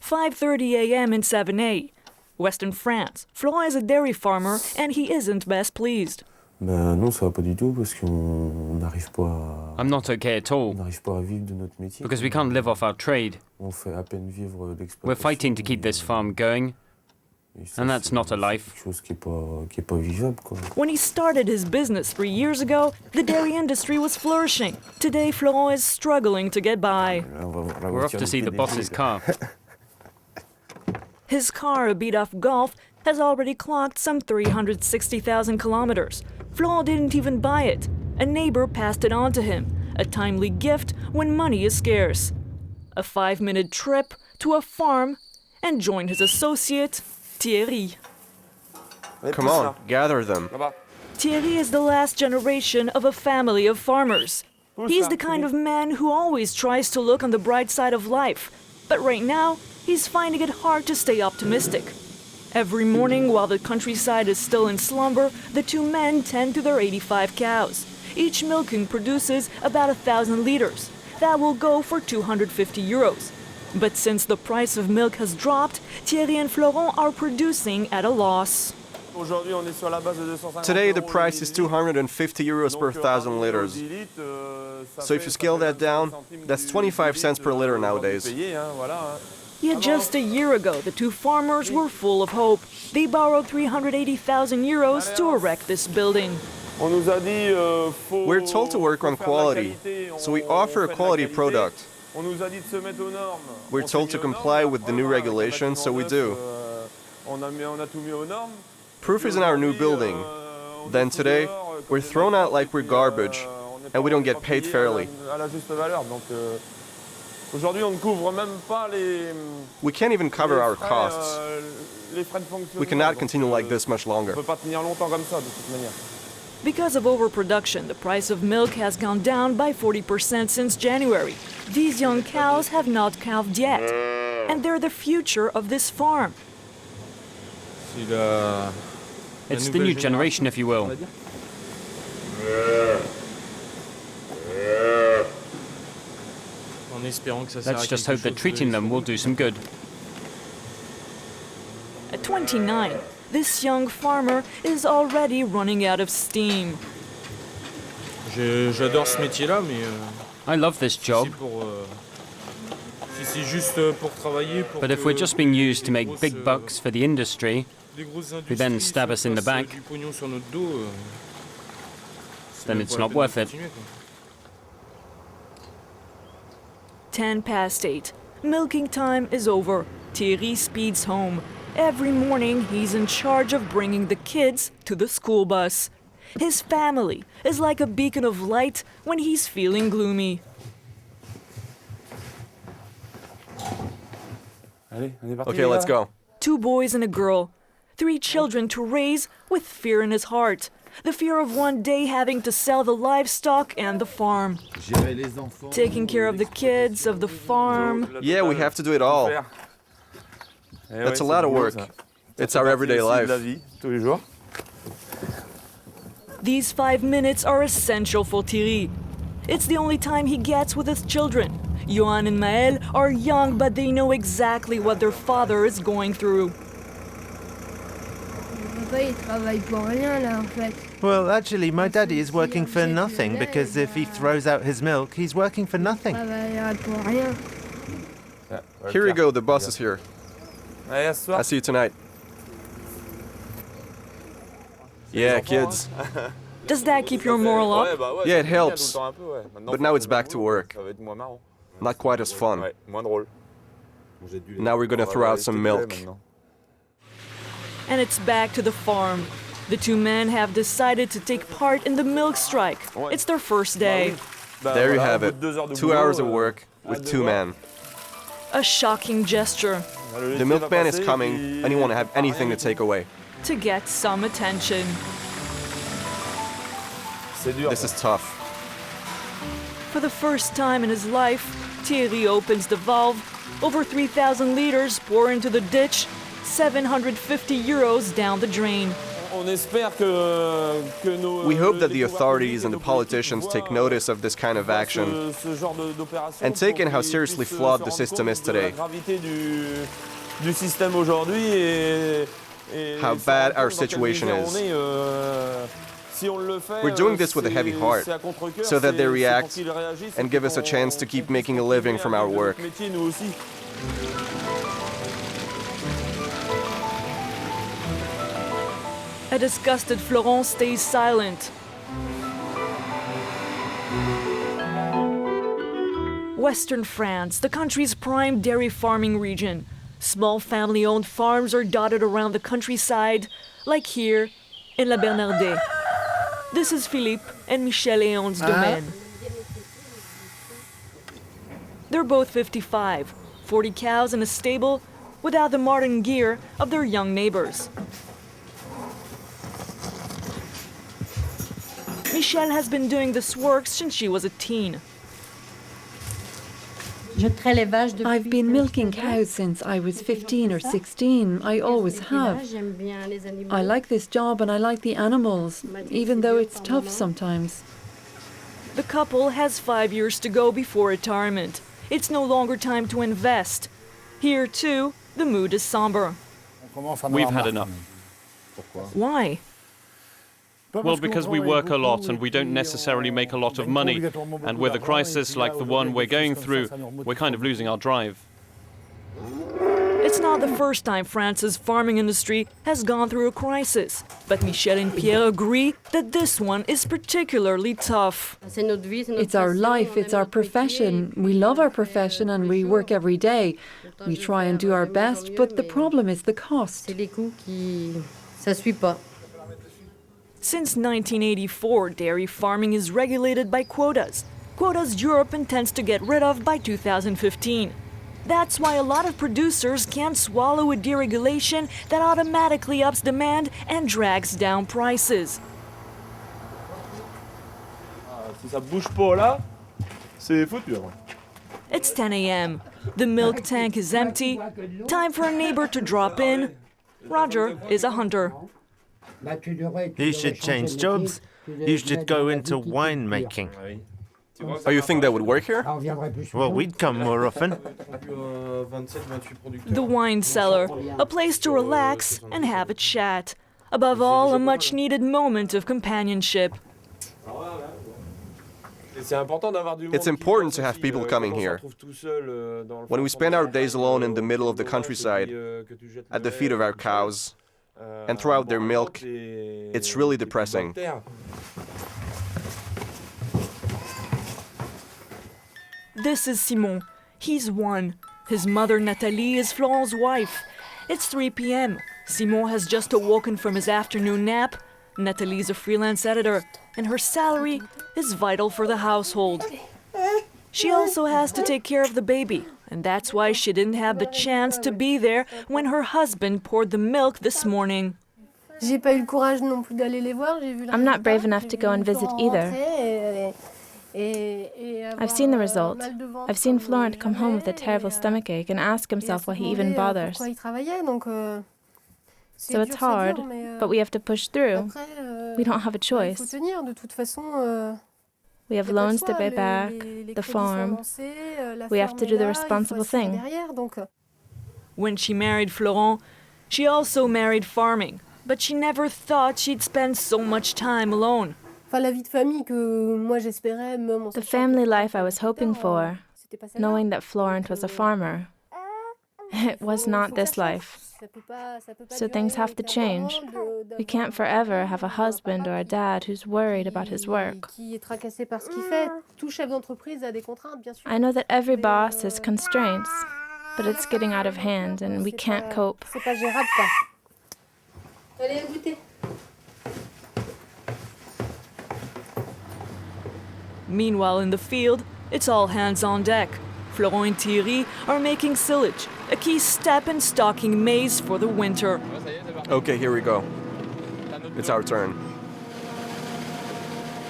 5:30 a.m. in Savenay, Western France. Florent is a dairy farmer and he isn't best pleased. Non, ça va pas du tout parce qu'on n'arrive pas à... I'm not okay at all, On n'arrive pas à vivre de notre métier. because we can't live off our trade. On fait à peine vivre d'exploitation. We're fighting to keep this farm going, and that's not a life. Quelque chose qui est pas vivable, quoi. When he started his business 3 years ago, the dairy industry was flourishing. Today, Florent is struggling to get by. We're off to see the boss's car. His car, a beat-off Golf, has already clocked some 360,000 kilometers. Florent didn't even buy it. A neighbor passed it on to him, a timely gift when money is scarce. A 5-minute trip to a farm and join his associate, Thierry. Come on, gather them. Thierry is the last generation of a family of farmers. He's the kind of man who always tries to look on the bright side of life. But right now, he's finding it hard to stay optimistic. Every morning, while the countryside is still in slumber, the two men tend to their 85 cows. Each milking produces about 1,000 liters. That will go for 250 euros. But since the price of milk has dropped, Thierry and Florent are producing at a loss. Today the price is 250 euros per 1,000 liters. So if you scale that down, that's 25 cents per liter nowadays. Yet just a year ago, the two farmers were full of hope. They borrowed 380,000 euros to erect this building. We're told to work on quality, so we offer a quality product. We're told to comply with the new regulations, so we do. Proof is in our new building. Then today, we're thrown out like we're garbage, and we don't get paid fairly. We can't even cover our costs. We cannot continue like this much longer. Because of overproduction, the price of milk has gone down by 40% since January. These young cows have not calved yet, and they're the future of this farm. It's the new generation, if you will. Let's just hope that treating them will do some good. At 29, this young farmer is already running out of steam. J'adore ce métier-là, mais I love this job, si c'est juste pour travailler, but if we're just being used to make big bucks for the industry, who then stab us in the back, then it's not worth it. 8:10. Milking time is over. Thierry speeds home. Every morning, he's in charge of bringing the kids to the school bus. His family is like a beacon of light when he's feeling gloomy. Okay, let's go. 2 boys and a girl. 3 children to raise with fear in his heart. The fear of one day having to sell the livestock and the farm. Taking care of the kids, of the farm. Yeah, we have to do it all. That's a lot of work. It's our everyday life. These 5 minutes are essential for Thierry. It's the only time he gets with his children. Johan and Maël are young, but they know exactly what their father is going through. Well, actually, my daddy is working for nothing, because if he throws out his milk, he's working for nothing. Here we go, the bus is here. I'll see you tonight. Yeah, kids. Does that keep your moral up? Yeah, it helps. But now it's back to work. Not quite as fun. Now we're gonna throw out some milk. And it's back to the farm. The 2 men have decided to take part in the milk strike. It's their first day. There you have it. 2 hours of work with 2 men. A shocking gesture The milkman is coming, and he won't have anything to take away. to get some attention. This is tough. For the first time in his life, Thierry opens the valve. Over 3,000 liters pour into the ditch, 750 euros down the drain. We hope that the authorities and the politicians take notice of this kind of action and take in how seriously flawed the system is today, how bad our situation is. We're doing this with a heavy heart, so that they react and give us a chance to keep making a living from our work. A disgusted Florent stays silent. Western France, the country's prime dairy farming region. Small family-owned farms are dotted around the countryside, like here in La Bernardais. This is Philippe and Michel Léon's domaine. They're both 55, 40 cows in a stable, without the modern gear of their young neighbors. Michelle has been doing this work since she was a teen. I've been milking cows since I was 15 or 16. I always have. I like this job and I like the animals, even though it's tough sometimes. The couple has 5 years to go before retirement. It's no longer time to invest. Here, too, the mood is somber. We've had enough. Why? Well, because we work a lot and we don't necessarily make a lot of money. And with a crisis like the one we're going through, we're kind of losing our drive. It's not the first time France's farming industry has gone through a crisis. But Michel and Pierre agree that this one is particularly tough. It's our life, it's our profession. We love our profession and we work every day. We try and do our best, but the problem is the cost. Since 1984, dairy farming is regulated by quotas. Quotas Europe intends to get rid of by 2015. That's why a lot of producers can't swallow a deregulation that automatically ups demand and drags down prices. It's 10 a.m. The milk tank is empty. Time for a neighbor to drop in. Roger is a hunter. You should change jobs. You should go into winemaking. Oh, you think that would work here? Well, we'd come more often. The wine cellar, a place to relax and have a chat. Above all, a much-needed moment of companionship. It's important to have people coming here. When we spend our days alone in the middle of the countryside, at the feet of our cows, and throw out their milk, it's really depressing. This is Simon. He's 1. His mother, Nathalie, is Florent's wife. It's 3 p.m. Simon has just awoken from his afternoon nap. Nathalie's a freelance editor, and her salary is vital for the household. She also has to take care of the baby, and that's why she didn't have the chance to be there when her husband poured the milk this morning. I'm not brave enough to go and visit either. I've seen the result. I've seen Florent come home with a terrible stomachache and ask himself why he even bothers. So it's hard, but we have to push through. We don't have a choice. We have loans to pay back, the farm. We have to do the responsible thing. When she married Florent, she also married farming, but she never thought she'd spend so much time alone. The family life I was hoping for, knowing that Florent was a farmer, it was not this life. So things have to change. We can't forever have a husband or a dad who's worried about his work. I know that every boss has constraints, but it's getting out of hand and we can't cope. Meanwhile, in the field, it's all hands on deck. Florent and Thierry are making silage, a key step in stocking maize for the winter. Okay, here we go. It's our turn.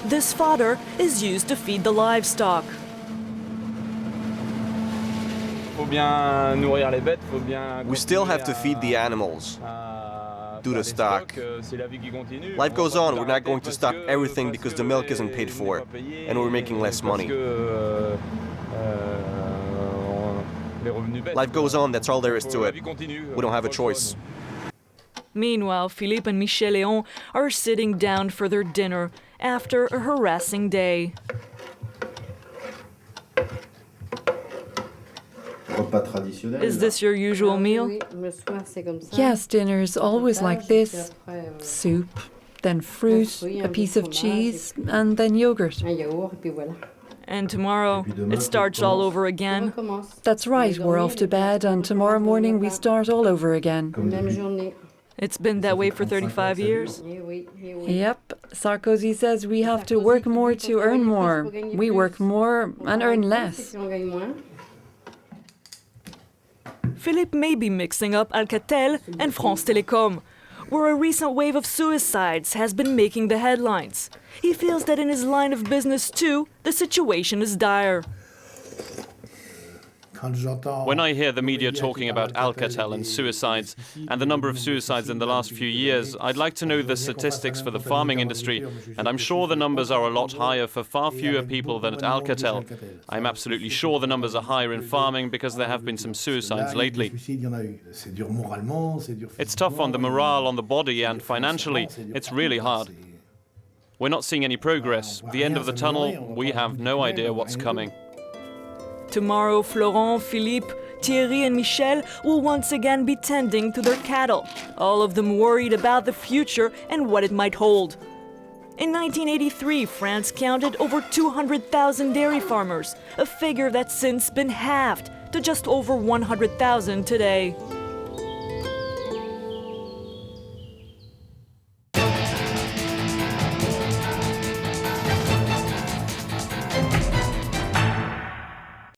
This fodder is used to feed the livestock. We still have to feed the animals. due to stock. Life goes on, we're not going to stop everything because the milk isn't paid for, and we're making less money. Life goes on, that's all there is to it. We don't have a choice. Meanwhile, Philippe and Michel-Léon are sitting down for their dinner after a harassing day. Is this your usual meal? Yes, dinner's always like this. Soup, then fruit, a piece of cheese, and then yogurt. And tomorrow, it starts all over again? That's right, we're off to bed, and tomorrow morning we start all over again. It's been that way for 35 years? Yep, Sarkozy says we have to work more to earn more. We work more and earn less. Philippe may be mixing up Alcatel and France Télécom, where a recent wave of suicides has been making the headlines. He feels that in his line of business too, the situation is dire. When I hear the media talking about Alcatel and suicides, and the number of suicides in the last few years, I'd like to know the statistics for the farming industry, and I'm sure the numbers are a lot higher for far fewer people than at Alcatel. I'm absolutely sure the numbers are higher in farming because there have been some suicides lately. It's tough on the morale, on the body, and financially, it's really hard. We're not seeing any progress. The end of the tunnel, we have no idea what's coming. Tomorrow, Florent, Philippe, Thierry and Michel will once again be tending to their cattle, all of them worried about the future and what it might hold. In 1983, France counted over 200,000 dairy farmers, a figure that's since been halved to just over 100,000 today.